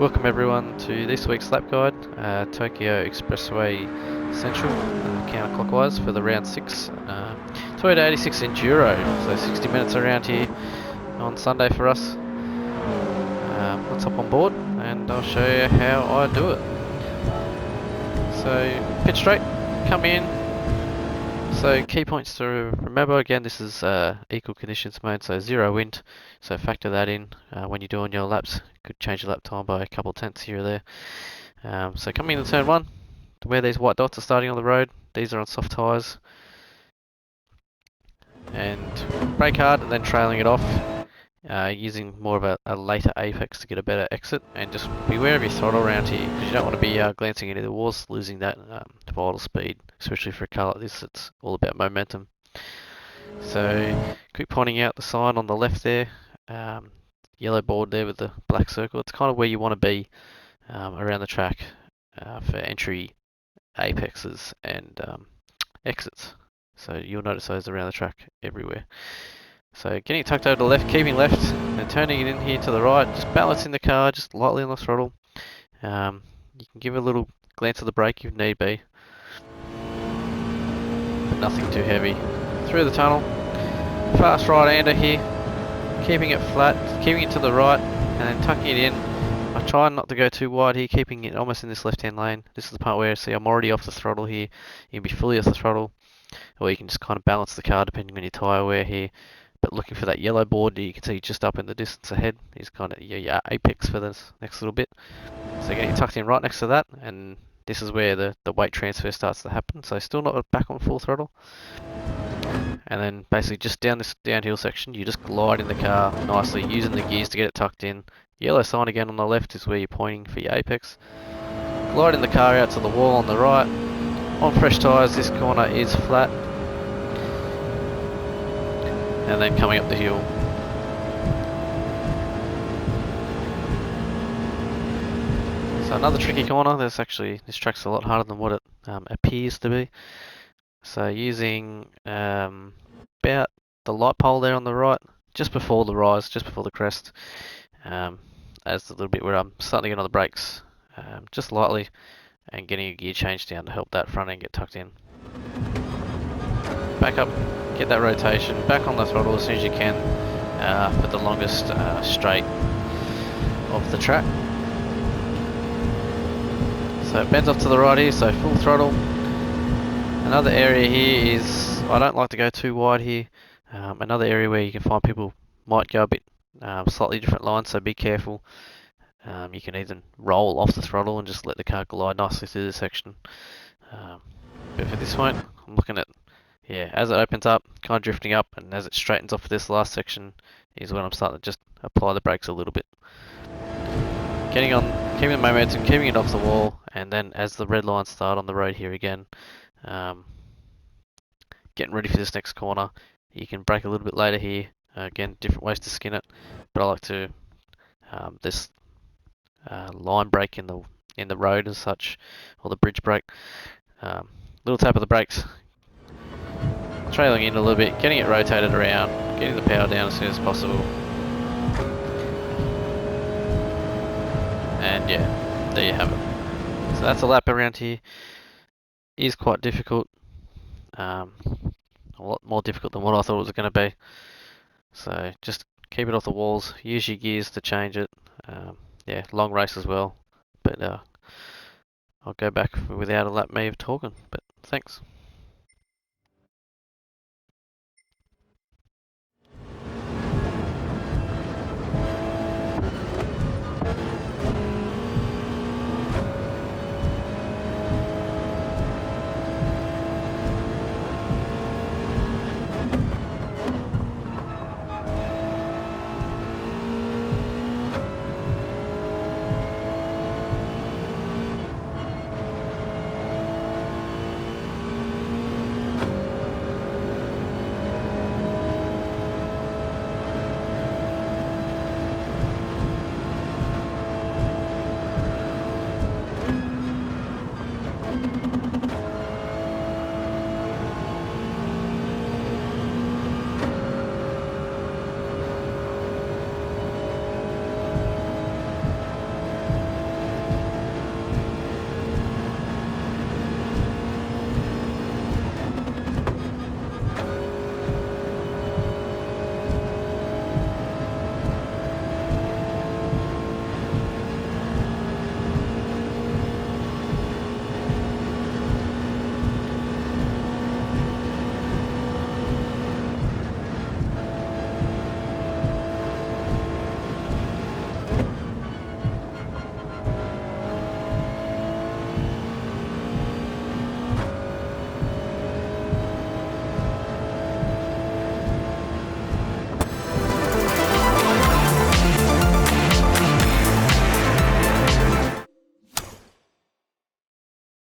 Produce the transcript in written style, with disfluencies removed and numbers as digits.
Welcome everyone to this week's lap guide, Tokyo Expressway Central, counterclockwise for the round 6. Toyota 86 Enduro, so 60 minutes around here on Sunday for us. Let's hop on board and I'll show you how I do it. So pit straight, come in. So key points to remember, again this is equal conditions mode, so zero wind, so factor that in when you're doing your laps. Could change your lap time by a couple of tenths here or there. So coming into turn 1, where these white dots are starting on the road, these are on soft tyres. And brake hard and then trailing it off, using more of a later apex to get a better exit. And just beware of your throttle around here, because you don't want to be glancing into the walls, losing that vital speed, especially for a car like this. It's all about momentum. So quick pointing out the sign on the left there, yellow board there with the black circle. It's kind of where you want to be around the track for entry apexes and exits. So you'll notice those around the track everywhere. So getting it tucked over to the left, keeping left, and turning it in here to the right, just balancing the car just lightly on the throttle. You can give a little glance at the brake if need be, but nothing too heavy. Through the tunnel, fast right-hander here, keeping it flat, keeping it to the right, and then tucking it in. I try not to go too wide here, keeping it almost in this left-hand lane. This is the part where, see, I'm already off the throttle here. You can be fully off the throttle, or you can just kind of balance the car depending on your tyre wear here. But looking for that yellow board that you can see just up in the distance ahead is kind of your apex for this next little bit. So getting it tucked in right next to that, and this is where the weight transfer starts to happen. So still not back on full throttle. And then basically just down this downhill section, you just glide in the car nicely, using the gears to get it tucked in. Yellow sign again on the left is where you're pointing for your apex. Gliding the car out to the wall on the right. On fresh tyres, this corner is flat. And then coming up the hill. So another tricky corner. This track's a lot harder than what it appears to be. So using about the light pole there on the right, just before the rise, just before the crest, as the little bit where I'm starting to get on the brakes, just lightly, and getting a gear change down to help that front end get tucked in. Back up, get that rotation, back on the throttle as soon as you can for the longest straight of the track. So it bends off to the right here, so full throttle. Another area here is, I don't like to go too wide here. Another area where you can find people might go a bit slightly different lines, so be careful. You can even roll off the throttle and just let the car glide nicely through this section. But for this one, I'm looking at, as it opens up, kind of drifting up, and as it straightens off for this last section is when I'm starting to just apply the brakes a little bit. Getting on, keeping the momentum, keeping it off the wall, and then as the red lines start on the road here again, getting ready for this next corner. You can brake a little bit later here. Again, different ways to skin it, but I like to this line brake in the road as such, or the bridge brake. Little tap of the brakes, trailing in a little bit, getting it rotated around, getting the power down as soon as possible. And yeah, there you have it. So that's a lap around here. It is quite difficult. A lot more difficult than what I thought it was going to be. So just keep it off the walls, use your gears to change it. Long race as well. But I'll go back without a lap me of talking. But thanks.